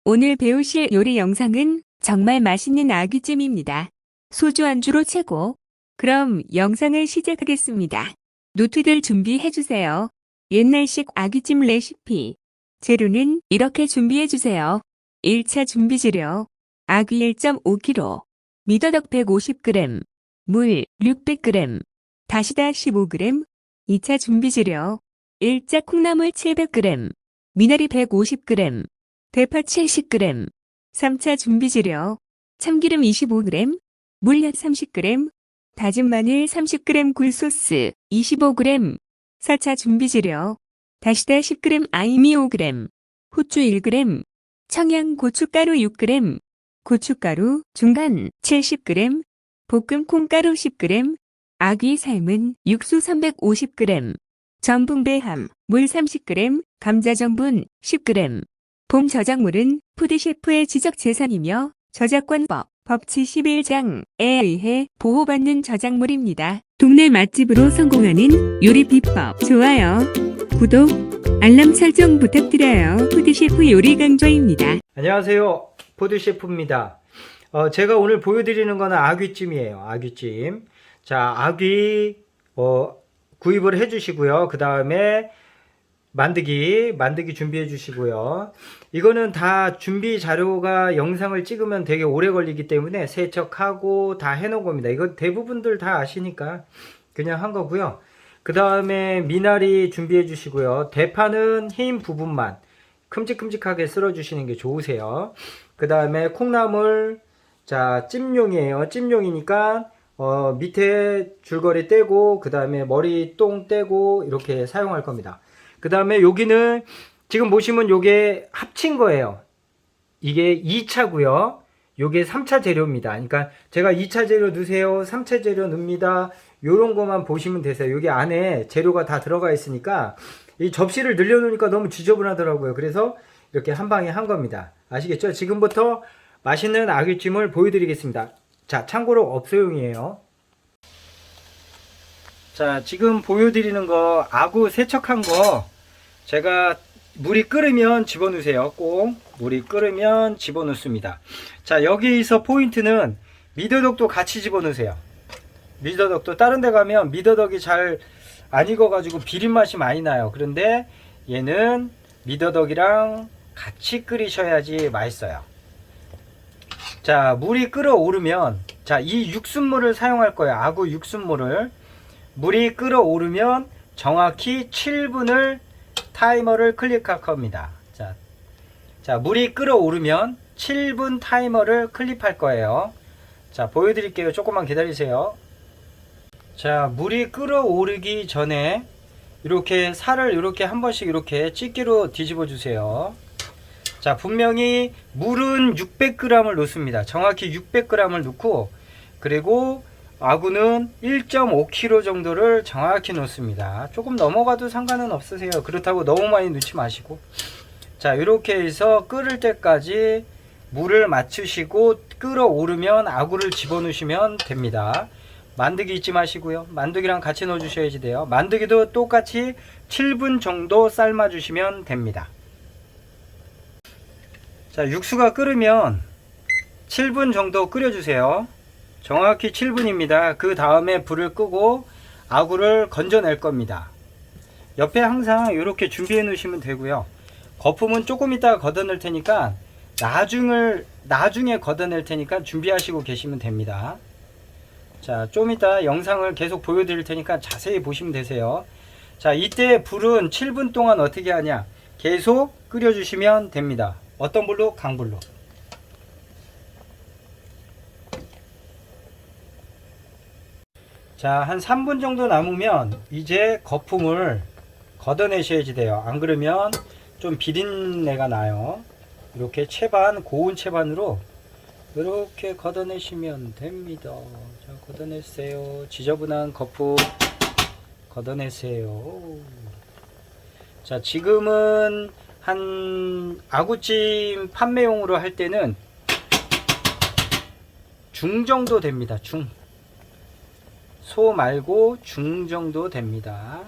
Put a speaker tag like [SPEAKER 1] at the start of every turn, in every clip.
[SPEAKER 1] 오늘 배우실 요리 영상은 정말 맛있는 아귀찜입니다. 소주 안주로 최고. 그럼 영상을 시작하겠습니다. 노트들 준비해주세요. 옛날식 아귀찜 레시피. 재료는 이렇게 준비해주세요. 1차 준비 재료. 아귀 1.5kg, 미더덕 150g, 물 600g, 다시다 15g. 2차 준비 재료. 1자 콩나물 700g, 미나리 150g, 대파 70g. 3차 준비 재료. 참기름 25g, 물엿 30g, 다진 마늘 30g, 굴소스 25g. 4차 준비 재료. 다시다 10g, 아임이 5g, 후추 1g, 청양 고춧가루 6g, 고춧가루 중간 70g, 볶음 콩가루 10g, 아귀 삶은 육수 350g, 전분 배함, 물 30g, 감자 전분 10g. 봄 저작물은 푸드셰프의 지적재산이며 저작권법 법 71장에 의해 보호받는 저작물입니다. 동네 맛집으로 성공하는 요리 비법. 좋아요, 구독, 알람 설정 부탁드려요. 푸드셰프 요리 강좌입니다.
[SPEAKER 2] 안녕하세요, 푸드셰프입니다. 제가 오늘 보여드리는 거는 아귀찜이에요. 아귀찜. 자, 아귀 구입을 해주시고요. 그 다음에 만드기 준비해 주시고요. 이거는 다 준비 자료가 영상을 찍으면 되게 오래 걸리기 때문에 세척하고 다 해놓은 겁니다. 이거 대부분들 다 아시니까 그냥 한 거고요. 그 다음에 미나리 준비해 주시고요. 대파는 흰 부분만 큼직큼직하게 썰어 주시는 게 좋으세요. 그 다음에 콩나물, 자, 찜용이에요. 찜용이니까 밑에 줄거리 떼고 그 다음에 머리 똥 떼고 이렇게 사용할 겁니다. 그 다음에 여기는 지금 보시면 요게 합친 거예요. 이게 2차고요. 요게 3차 재료입니다. 그러니까 제가 2차 재료 넣으세요, 3차 재료 넣습니다, 요런 것만 보시면 되세요. 여기 안에 재료가 다 들어가 있으니까 이 접시를 늘려놓으니까 너무 지저분하더라고요. 그래서 이렇게 한 방에 한 겁니다. 아시겠죠? 지금부터 맛있는 아귀찜을 보여드리겠습니다. 자, 참고로 업소용이에요. 자, 지금 보여드리는 거 아구 세척한 거 제가 물이 끓으면 집어넣으세요. 꼭 물이 끓으면 집어넣습니다. 자, 여기서 포인트는 미더덕도 같이 집어넣으세요. 미더덕도 다른 데 가면 미더덕이 잘 안 익어가지고 비린 맛이 많이 나요. 그런데 얘는 미더덕이랑 같이 끓이셔야지 맛있어요. 자, 물이 끓어오르면, 자, 이 육순물을 사용할 거예요. 아구 육순물을. 물이 끓어오르면 정확히 7분을 타이머를 클릭할 겁니다. 자, 물이 끓어오르면 7분 타이머를 클릭할 거예요. 자, 보여드릴게요. 조금만 기다리세요. 자, 물이 끓어오르기 전에 이렇게 살을 이렇게 한 번씩 이렇게 집게로 뒤집어 주세요. 자, 분명히 물은 600g을 넣습니다. 정확히 600g을 넣고, 그리고 아구는 1.5kg 정도를 정확히 넣습니다. 조금 넘어가도 상관은 없으세요. 그렇다고 너무 많이 넣지 마시고. 자, 이렇게 해서 끓을 때까지 물을 맞추시고 끓어오르면 아구를 집어넣으시면 됩니다. 만두기 잊지 마시고요. 만두기랑 같이 넣어 주셔야지 돼요. 만두기도 똑같이 7분 정도 삶아 주시면 됩니다. 자, 육수가 끓으면 7분 정도 끓여 주세요. 정확히 7분입니다. 그 다음에 불을 끄고 아구를 건져낼 겁니다. 옆에 항상 이렇게 준비해 놓으시면 되고요. 거품은 조금 이따 걷어낼 테니까 나중에 걷어낼 테니까 준비하시고 계시면 됩니다. 자, 좀 이따 영상을 계속 보여드릴 테니까 자세히 보시면 되세요. 자, 이때 불은 7분 동안 어떻게 하냐, 계속 끓여 주시면 됩니다. 어떤 불로? 강불로. 자, 한 3분 정도 남으면 이제 거품을 걷어내셔야지 돼요. 안 그러면 좀 비린내가 나요. 이렇게 채반, 고운 채반으로 이렇게 걷어내시면 됩니다. 자, 걷어내세요. 지저분한 거품 걷어내세요. 자, 지금은 한 아구찜 판매용으로 할 때는 중 정도 됩니다. 중. 소 말고 중 정도 됩니다.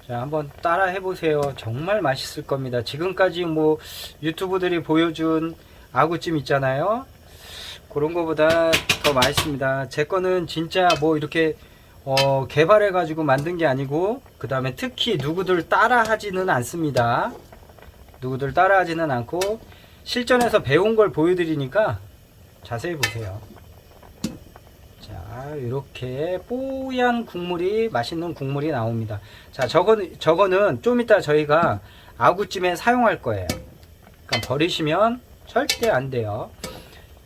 [SPEAKER 2] 자, 자, 한번 따라 해보세요. 정말 맛있을 겁니다. 지금까지 뭐 유튜브들이 보여준 아구찜 있잖아요. 그런 거보다 더 맛있습니다. 제 거는 진짜 뭐 이렇게 개발해 가지고 만든 게 아니고, 그 다음에 특히 누구들 따라 하지는 않습니다. 누구들 따라 하지는 않고 실전에서 배운 걸 보여드리니까 자세히 보세요. 자, 이렇게 뽀얀 국물이, 맛있는 국물이 나옵니다. 자, 저거는 좀 이따 저희가 아구찜에 사용할 거예요. 그러니까 버리시면 절대 안 돼요.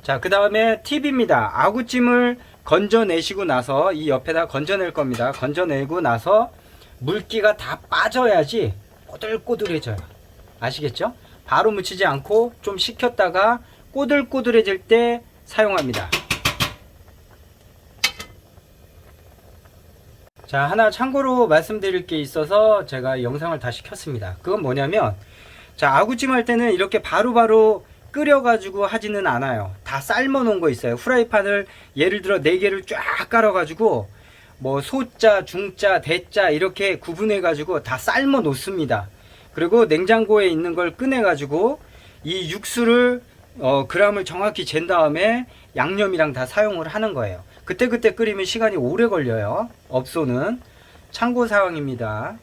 [SPEAKER 2] 자, 그 다음에 팁입니다. 아구찜을 건져내시고 나서, 이 옆에다 건져낼 겁니다. 건져내고 나서 물기가 다 빠져야지 꼬들꼬들해져요. 아시겠죠? 바로 묻히지 않고 좀 식혔다가 꼬들꼬들해질 때 사용합니다. 자, 하나 참고로 말씀드릴 게 있어서 제가 영상을 다시 켰습니다. 그건 뭐냐면, 자, 아구찜 할 때는 이렇게 바로바로 끓여가지고 하지는 않아요. 다 삶아 놓은 거 있어요. 후라이팬을 예를 들어 4개를 쫙 깔아가지고 뭐 소자, 중자, 대자 이렇게 구분해가지고 다 삶아 놓습니다. 그리고 냉장고에 있는 걸 꺼내가지고 이 육수를 그램을 정확히 잰 다음에 양념이랑 다 사용을 하는 거예요. 그때그때 끓이면 시간이 오래 걸려요. 업소는 참고사항입니다.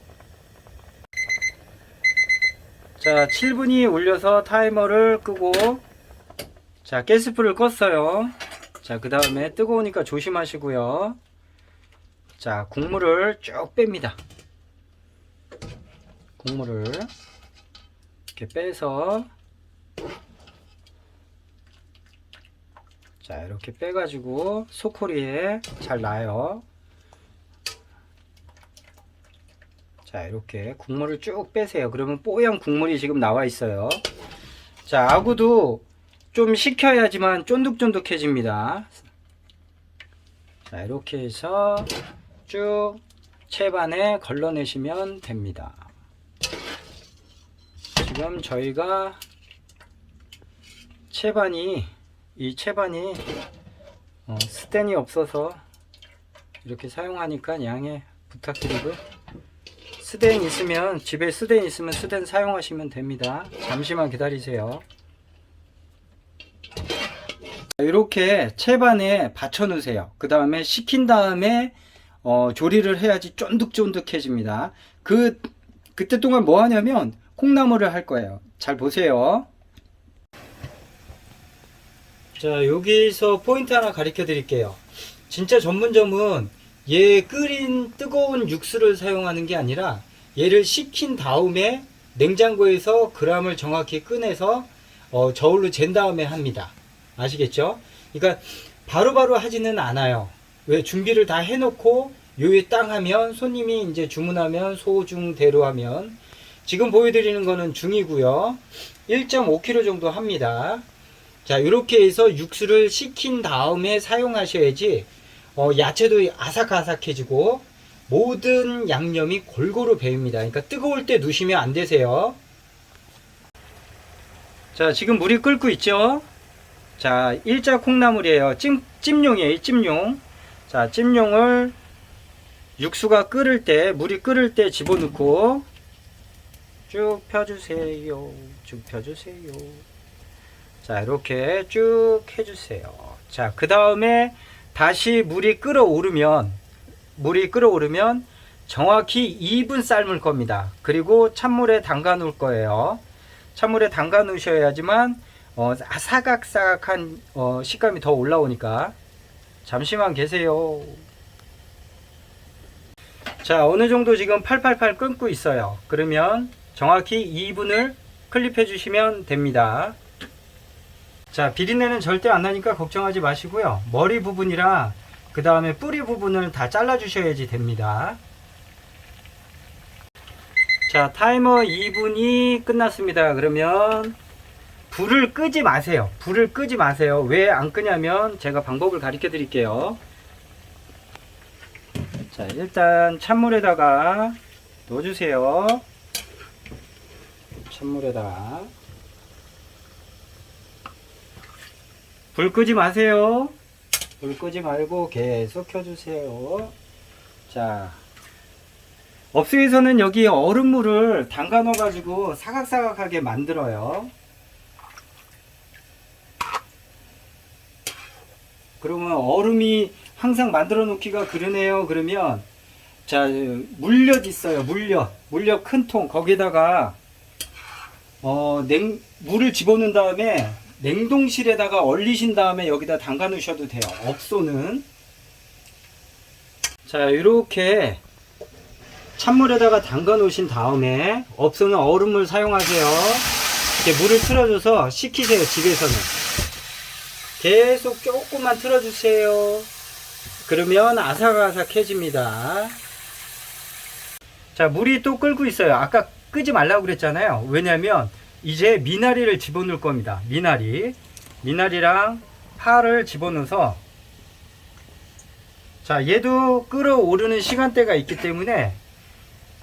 [SPEAKER 2] 자, 7분이 울려서 타이머를 끄고, 자, 가스불을 껐어요. 자, 그 다음에 뜨거우니까 조심하시고요. 자, 국물을 쭉 뺍니다. 국물을 이렇게 빼서, 자, 이렇게 빼가지고 소코리에 잘 놔요. 자, 이렇게 국물을 쭉 빼세요. 그러면 뽀얀 국물이 지금 나와 있어요. 자, 아구도 좀 식혀야지만 쫀득쫀득해집니다. 자, 이렇게 해서 쭉 채반에 걸러내시면 됩니다. 지금 저희가 이 채반이 스텐이 없어서 이렇게 사용하니까 양해 부탁드리고, 집에 스텐 있으면 스텐 사용하시면 됩니다. 잠시만 기다리세요. 이렇게 채반에 받쳐 놓으세요. 그 다음에 식힌 다음에 조리를 해야지 쫀득쫀득해집니다. 그때 동안 뭐 하냐면 콩나물을 할 거예요. 잘 보세요. 자, 여기서 포인트 하나 가르쳐 드릴게요. 진짜 전문점은 얘 끓인 뜨거운 육수를 사용하는 게 아니라 얘를 식힌 다음에 냉장고에서 그램을 정확히 꺼내서 저울로 잰 다음에 합니다. 아시겠죠? 그러니까 바로바로 하지는 않아요. 왜? 준비를 다 해놓고 요에 땅 하면, 손님이 이제 주문하면 소중대로 하면, 지금 보여드리는 거는 중이고요. 1.5kg 정도 합니다. 자, 이렇게 해서 육수를 식힌 다음에 사용하셔야지 야채도 아삭아삭해지고 모든 양념이 골고루 배입니다. 그러니까 뜨거울 때 넣으시면 안 되세요. 자, 지금 물이 끓고 있죠? 자, 일자 콩나물이에요. 찜용이에요, 찜용. 자, 찜용을 육수가 끓을 때, 물이 끓을 때 집어넣고 쭉 펴주세요. 쭉 펴주세요. 자, 이렇게 쭉 해주세요. 자, 그 다음에 다시 물이 끓어오르면 정확히 2분 삶을 겁니다. 그리고 찬물에 담가 놓을 거예요. 찬물에 담가 놓으셔야지만 아삭아삭한 식감이 더 올라오니까 잠시만 계세요. 자, 어느 정도 지금 팔팔팔 끓고 있어요. 그러면 정확히 2분을 클립해 주시면 됩니다. 자, 비린내는 절대 안 나니까 걱정하지 마시고요. 머리 부분이랑 그 다음에 뿌리 부분을 다 잘라 주셔야지 됩니다. 자, 타이머 2분이 끝났습니다. 그러면 불을 끄지 마세요. 불을 끄지 마세요. 왜 안 끄냐면 제가 방법을 가르쳐 드릴게요. 자, 일단 찬물에다가 넣어주세요. 찬물에다가 불 끄지 마세요. 불 끄지 말고 계속 켜주세요. 자, 업소에서는 여기 얼음물을 담가 넣어 가지고 사각사각하게 만들어요. 그러면 얼음이 항상 만들어 놓기가 그러네요. 그러면 자, 물엿 있어요. 물엿 큰 통 거기다가 물을 집어넣은 다음에 냉동실에다가 얼리신 다음에 여기다 담가 놓으셔도 돼요. 업소는. 자, 이렇게 찬물에다가 담가 놓으신 다음에 업소는 얼음물 사용하세요. 이렇게 물을 틀어줘서 식히세요. 집에서는 계속 조금만 틀어주세요. 그러면 아삭아삭해집니다. 자, 물이 또 끓고 있어요. 아까 끄지 말라고 그랬잖아요. 왜냐면 이제 미나리를 집어넣을 겁니다. 미나리랑 파를 집어넣어서, 자, 얘도 끓어오르는 시간대가 있기 때문에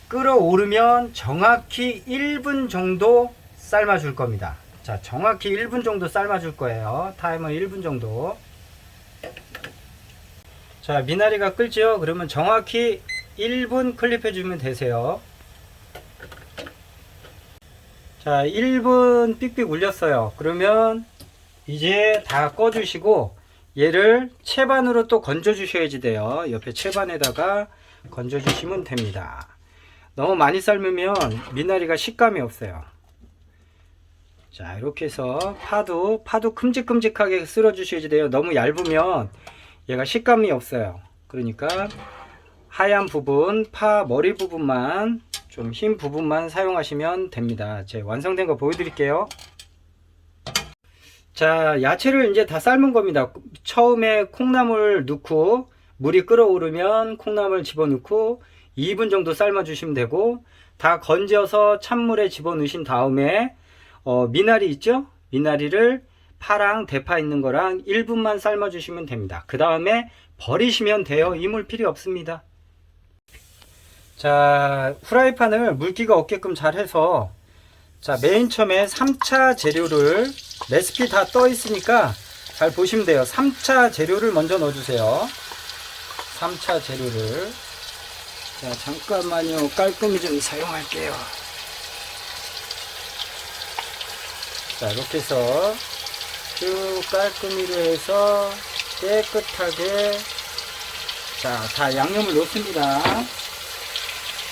[SPEAKER 2] 끓어오르면 정확히 1분 정도 삶아줄 겁니다. 자, 정확히 1분 정도 삶아줄 거예요. 타이머 1분 정도. 자, 미나리가 끓죠? 그러면 정확히 1분 클립해주면 되세요. 자, 1분 삑삑 울렸어요. 그러면 이제 다 꺼주시고 얘를 채반으로 또 건져주셔야지 돼요. 옆에 채반에다가 건져주시면 됩니다. 너무 많이 삶으면 미나리가 식감이 없어요. 자, 이렇게 해서 파도 큼직큼직하게 쓸어 주셔야지 돼요. 너무 얇으면 얘가 식감이 없어요. 그러니까 하얀 부분, 파 머리 부분만, 좀 흰 부분만 사용하시면 됩니다. 제 완성된 거 보여드릴게요. 자, 야채를 이제 다 삶은 겁니다. 처음에 콩나물 넣고 물이 끓어오르면 콩나물 집어넣고 2분 정도 삶아 주시면 되고, 다 건져서 찬물에 집어넣으신 다음에 미나리 있죠? 미나리를 파랑 대파 있는 거랑 1분만 삶아 주시면 됩니다. 그 다음에 버리시면 돼요. 이물 필요 없습니다. 자, 후라이팬을 물기가 없게끔 잘 해서, 자, 맨 처음에 3차 재료를, 레시피 다 떠 있으니까 잘 보시면 돼요. 3차 재료를 먼저 넣어 주세요. 3차 재료를. 자, 잠깐만요. 깔끔히 좀 사용할게요. 자, 이렇게 해서 쭉 깔끔히로 해서 깨끗하게, 자, 다 양념을 넣습니다.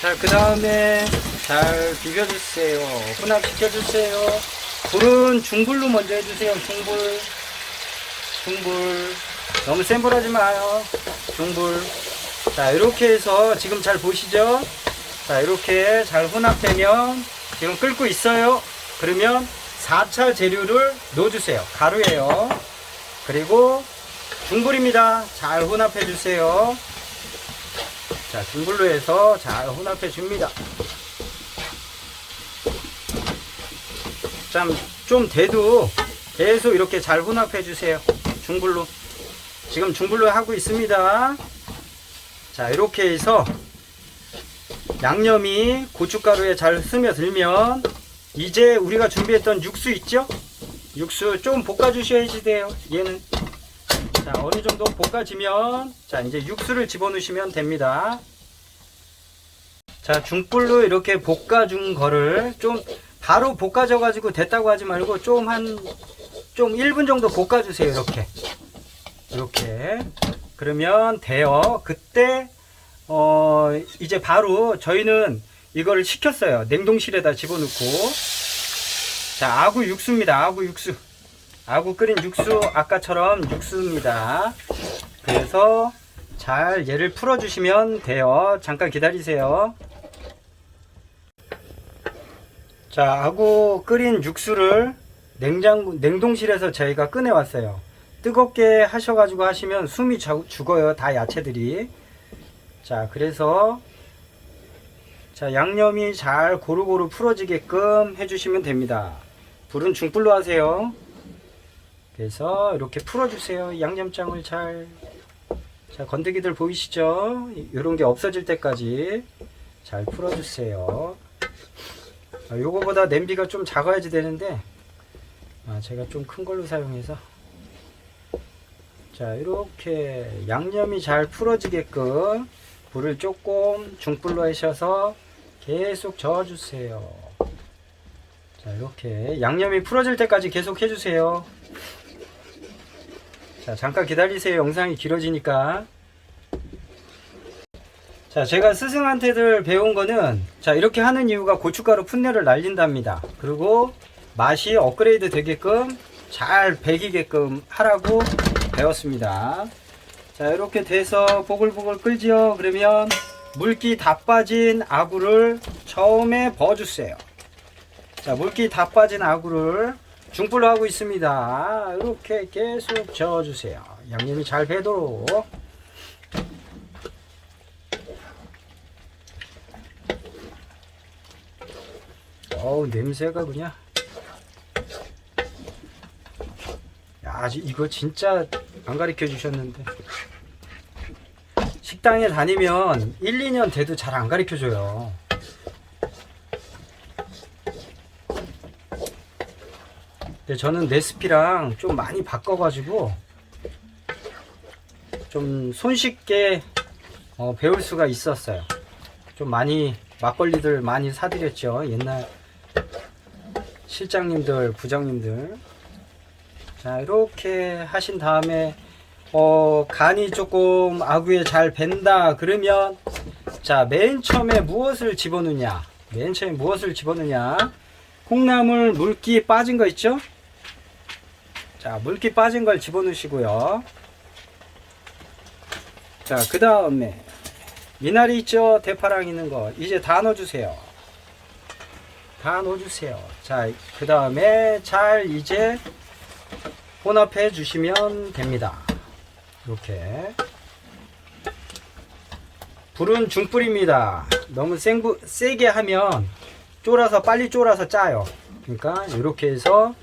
[SPEAKER 2] 자, 그 다음에 잘 비벼주세요. 혼합시켜주세요. 불은 중불로 먼저 해주세요. 중불. 너무 센 불 하지 마요. 중불. 자, 이렇게 해서 지금 잘 보시죠? 자, 이렇게 잘 혼합되면 지금 끓고 있어요. 그러면 4차 재료를 넣어주세요. 가루예요. 그리고 중불입니다. 잘 혼합해 주세요. 자, 중불로 해서 잘 혼합해 줍니다. 좀 돼도 계속 이렇게 잘 혼합해 주세요. 중불로. 지금 중불로 하고 있습니다. 자, 이렇게 해서 양념이 고춧가루에 잘 스며들면 이제 우리가 준비했던 육수 있죠? 육수 좀 볶아 주셔야지 돼요. 얘는. 자, 어느 정도 볶아지면, 자, 이제 육수를 집어넣으시면 됩니다. 자, 중불로 이렇게 볶아준 거를 좀 바로 볶아져 가지고 됐다고 하지 말고 좀 1분 정도 볶아주세요. 이렇게. 그러면 돼요. 그때 이제 바로 저희는 이거를 식혔어요. 냉동실에다 집어넣고. 자, 아구 육수입니다. 아구 끓인 육수, 아까처럼 육수입니다. 그래서 잘 얘를 풀어주시면 돼요. 잠깐 기다리세요. 자, 아구 끓인 육수를 냉동실에서 저희가 꺼내왔어요. 뜨겁게 하셔가지고 하시면 숨이 죽어요. 다 야채들이. 자, 그래서 자, 양념이 잘 고루고루 풀어지게끔 해주시면 됩니다. 불은 중불로 하세요. 그래서 이렇게 풀어주세요. 양념장을 잘. 자, 건더기들 보이시죠? 이런 게 없어질 때까지 잘 풀어주세요. 요거보다 냄비가 좀 작아야지 되는데, 제가 좀 큰 걸로 사용해서. 자, 이렇게 양념이 잘 풀어지게끔 불을 조금 중불로 하셔서 계속 저어주세요. 자, 이렇게 양념이 풀어질 때까지 계속 해주세요. 자, 잠깐 기다리세요. 영상이 길어지니까. 자, 제가 스승한테들 배운 거는, 자, 이렇게 하는 이유가 고춧가루 풋내를 날린답니다. 그리고 맛이 업그레이드 되게끔 잘 배기게끔 하라고 배웠습니다. 자, 이렇게 돼서 보글보글 끓지요. 그러면 물기 다 빠진 아구를 처음에 버주세요. 자, 물기 다 빠진 아구를 중불로 하고 있습니다. 이렇게 계속 저어주세요. 양념이 잘 배도록. 어우, 냄새가 그냥. 야, 이거 진짜 안 가르쳐 주셨는데. 식당에 다니면 1, 2년 돼도 잘 안 가르쳐 줘요. 근데 저는 레시피랑 좀 많이 바꿔가지고 좀 손쉽게 배울 수가 있었어요. 좀 많이 막걸리들 많이 사드렸죠. 옛날 실장님들, 부장님들. 자, 이렇게 하신 다음에 간이 조금 아구에 잘 밴다 그러면, 자, 맨 처음에 무엇을 집어넣냐? 맨 처음에 무엇을 집어넣냐? 콩나물 물기 빠진 거 있죠? 자, 물기 빠진 걸 집어넣으시고요. 자, 그 다음에 미나리 있죠? 대파랑 있는 거 이제 다 넣어주세요. 다 넣어주세요. 자, 그 다음에 잘 이제 혼합해 주시면 됩니다. 이렇게 불은 중불입니다. 너무 세게 하면 빨리 쫄아서 짜요. 그러니까 이렇게 해서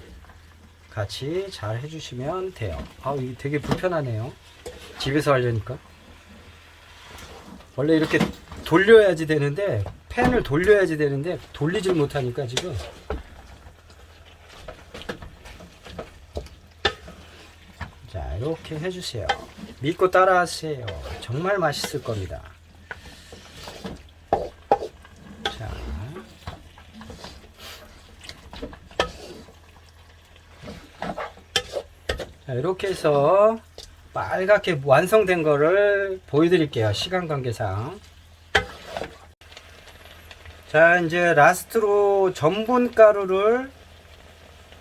[SPEAKER 2] 같이 잘 해주시면 돼요. 아, 이게 되게 불편하네요. 집에서 하려니까. 원래 이렇게 돌려야지 되는데, 팬을 돌려야지 되는데 돌리질 못하니까 지금. 자, 이렇게 해주세요. 믿고 따라 하세요. 정말 맛있을 겁니다. 자, 이렇게 해서 빨갛게 완성된 거를 보여드릴게요. 시간 관계상. 자, 이제 라스트로 전분가루를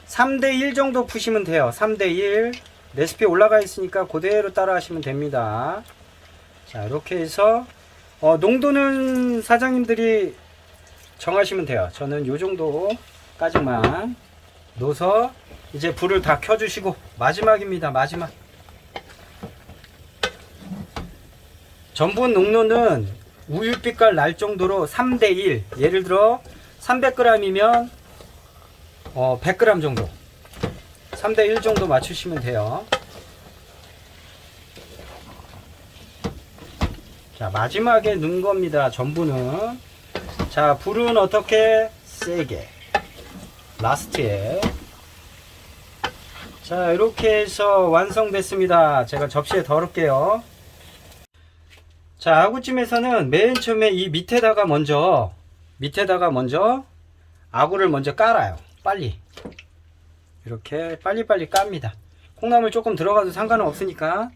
[SPEAKER 2] 3대1 정도 푸시면 돼요. 3대1. 레시피 올라가 있으니까 그대로 따라 하시면 됩니다. 자, 이렇게 해서 농도는 사장님들이 정하시면 돼요. 저는 요 정도까지만 넣어서 이제 불을 다 켜주시고, 마지막입니다. 마지막. 전분 농도는 우유빛깔 날 정도로 3대1. 예를 들어 300g이면 100g 정도, 3대1 정도 맞추시면 돼요. 자, 마지막에 넣은 겁니다. 전분은. 자, 불은 어떻게? 세게. 라스트에. 자, 이렇게 해서 완성됐습니다. 제가 접시에 덜을게요. 자, 아구찜에서는 맨 처음에 이 밑에다가 먼저 아구를 먼저 깔아요. 빨리. 이렇게 빨리빨리 깝니다. 콩나물 조금 들어가도 상관은 없으니까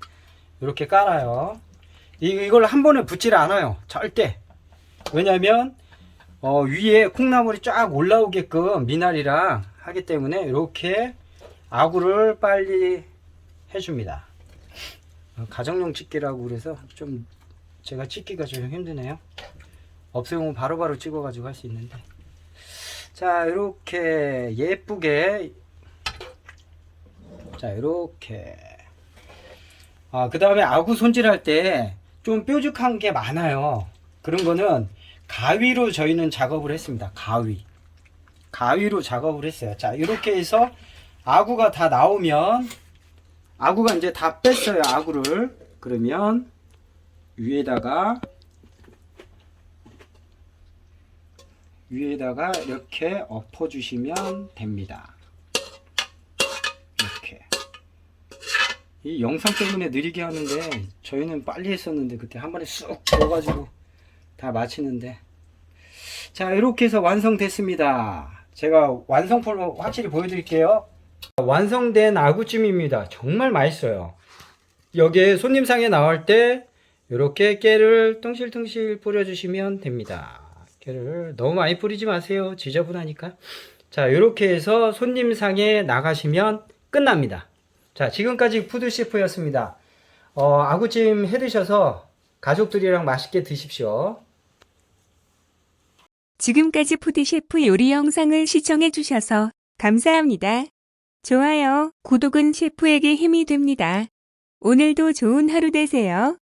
[SPEAKER 2] 이렇게 깔아요. 이걸 한 번에 붓질 않아요. 절대. 왜냐면 위에 콩나물이 쫙 올라오게끔 미나리랑 하기 때문에 이렇게 아구를 빨리 해줍니다. 가정용 찍기라고 그래서 좀 제가 찍기가 좀 힘드네요. 없으면 바로바로 찍어가지고 할 수 있는데. 자, 이렇게 예쁘게. 자, 이렇게. 그 다음에 아구 손질할 때 좀 뾰족한 게 많아요. 그런 거는 가위로 저희는 작업을 했습니다. 가위로 작업을 했어요. 자, 이렇게 해서 아구가 다 나오면, 아구가 이제 다 뺐어요. 아구를. 그러면 위에다가 이렇게 엎어주시면 됩니다. 이렇게. 이 영상 때문에 느리게 하는데 저희는 빨리 했었는데 그때 한 번에 쑥 넣어가지고 다 마치는데. 자, 이렇게 해서 완성됐습니다. 제가 완성품을 확실히 보여드릴게요. 완성된 아구찜입니다. 정말 맛있어요. 여기에 손님상에 나올 때 이렇게 깨를 뚱실뚱실 뿌려주시면 됩니다. 깨를 너무 많이 뿌리지 마세요. 지저분하니까. 자, 이렇게 해서 손님상에 나가시면 끝납니다. 자, 지금까지 푸드셰프였습니다. 아구찜 해 드셔서 가족들이랑 맛있게 드십시오.
[SPEAKER 1] 지금까지 푸드셰프 요리 영상을 시청해주셔서 감사합니다. 좋아요, 구독은 셰프에게 힘이 됩니다. 오늘도 좋은 하루 되세요.